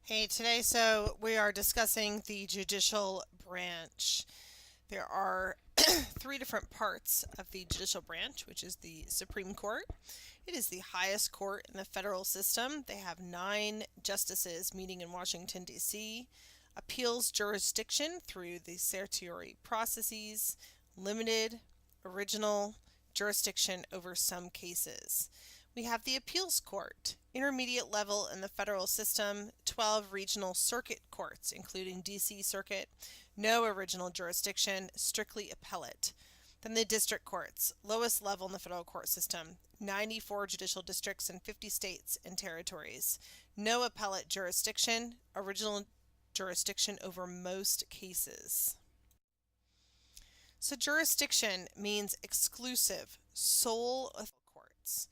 Hey, today we are discussing the judicial branch. There are three different parts of the judicial branch, which is the Supreme Court. It is the highest court in the federal system. They have 9 justices meeting in Washington, D.C. Appeals jurisdiction through the certiorari processes, limited, original jurisdiction over some cases. We have the appeals court, intermediate level in the federal system, 12 regional circuit courts, including D.C. Circuit, no original jurisdiction, strictly appellate. Then the district courts, lowest level in the federal court system, 94 judicial districts in 50 states and territories. No appellate jurisdiction, original jurisdiction over most cases. So jurisdiction means exclusive, sole authority courts.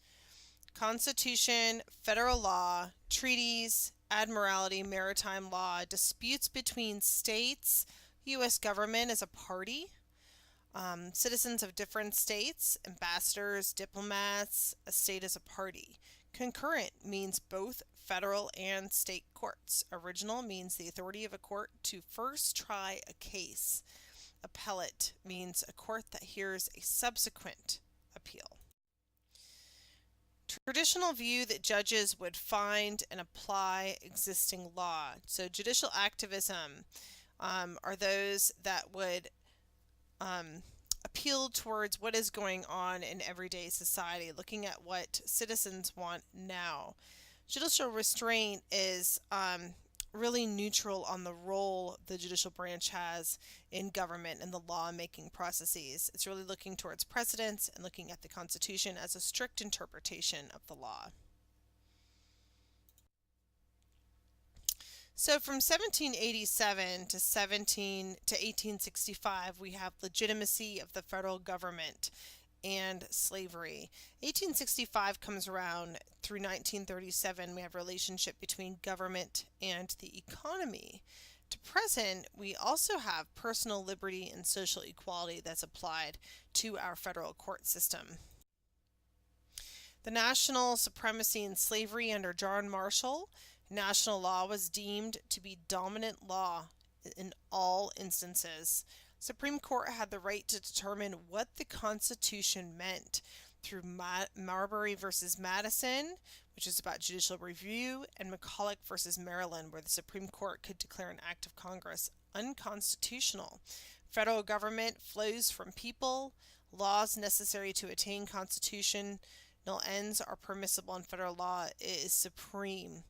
Constitution, federal law, treaties, admiralty, maritime law, disputes between states, U.S. government as a party, citizens of different states, ambassadors, diplomats, a state as a party. Concurrent means both federal and state courts. Original means the authority of a court to first try a case. Appellate means a court that hears a subsequent appeal. Traditional view that judges would find and apply existing law. So judicial activism are those that would appeal towards what is going on in everyday society, looking at what citizens want now. Judicial restraint is really neutral on the role the judicial branch has in government and the law-making processes. It's really looking towards precedents and looking at the Constitution as a strict interpretation of the law. So from 1787 to 1865, we have legitimacy of the federal government and slavery. 1865 comes around through 1937. We have a relationship between government and the economy. To present, we also have personal liberty and social equality that's applied to our federal court system. The national supremacy in slavery under John Marshall. National law was deemed to be dominant law in all instances. Supreme Court had the right to determine what the Constitution meant through Marbury versus Madison, which is about judicial review, and McCulloch versus Maryland, where the Supreme Court could declare an act of Congress unconstitutional. Federal government flows from people. Laws necessary to attain constitutional ends are permissible, and federal law is supreme.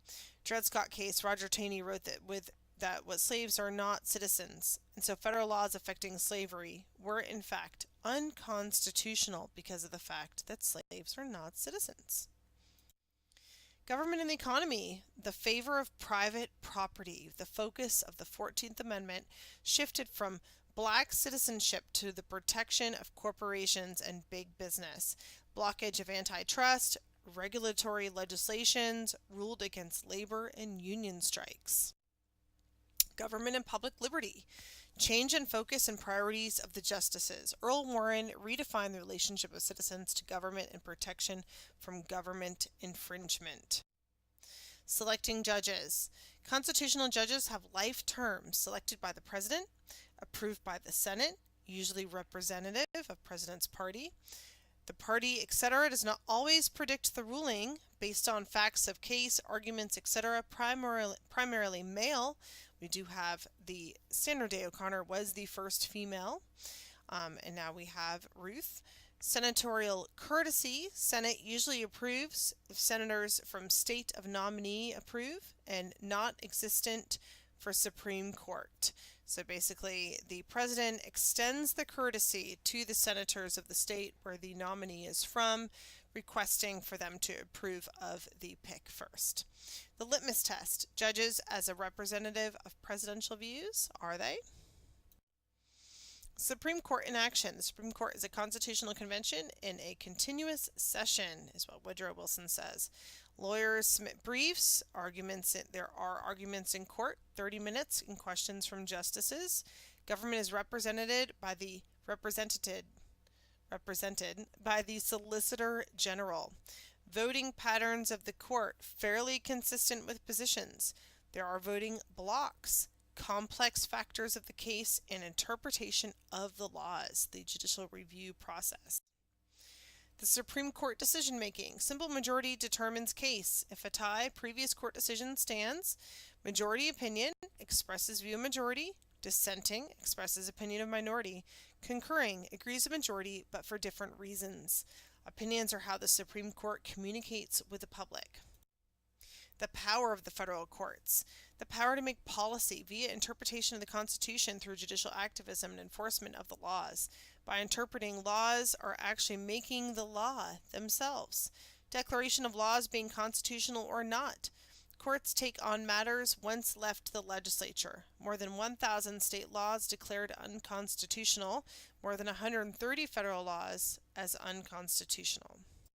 Dred Scott case, Roger Taney wrote that what slaves are not citizens, and so federal laws affecting slavery were in fact unconstitutional because of the fact that slaves are not citizens. Government and the economy. The favor of private property. The focus of the 14th Amendment shifted from black citizenship to the protection of corporations and big business. Blockage of antitrust, regulatory legislations ruled against labor and union strikes. Government and public liberty. Change in focus and priorities of the justices. Earl Warren redefined the relationship of citizens to government and protection from government infringement. Selecting judges. Constitutional judges have life terms selected by the president, approved by the Senate, usually representative of president's party. The party, etc., does not always predict the ruling based on facts of case, arguments, etc., primarily male. We do have the Sandra Day O'Connor was the first female, and now we have Ruth. Senatorial courtesy. Senate usually approves if senators from state of nominee approve, and not existent for Supreme Court. So basically, the president extends the courtesy to the senators of the state where the nominee is from, requesting for them to approve of the pick first. The litmus test. Judges as a representative of presidential views, are they? Supreme Court in action. The Supreme Court is a constitutional convention in a continuous session, is what Woodrow Wilson says. Lawyers submit briefs, there are arguments in court, 30 minutes, and questions from justices. Government is represented by the Solicitor General. Voting patterns of the court fairly consistent with positions. There are voting blocks, complex factors of the case, and interpretation of the laws, the judicial review process. The Supreme Court decision making. Simple majority determines case. If a tie, previous court decision stands. Majority opinion expresses view of majority. Dissenting expresses opinion of minority. Concurring agrees with majority but for different reasons. Opinions are how the Supreme Court communicates with the public. The power of the federal courts. The power to make policy via interpretation of the Constitution through judicial activism and enforcement of the laws. By interpreting laws are actually making the law themselves. Declaration of laws being constitutional or not. Courts take on matters once left to the legislature. More than 1,000 state laws declared unconstitutional. More than 130 federal laws as unconstitutional.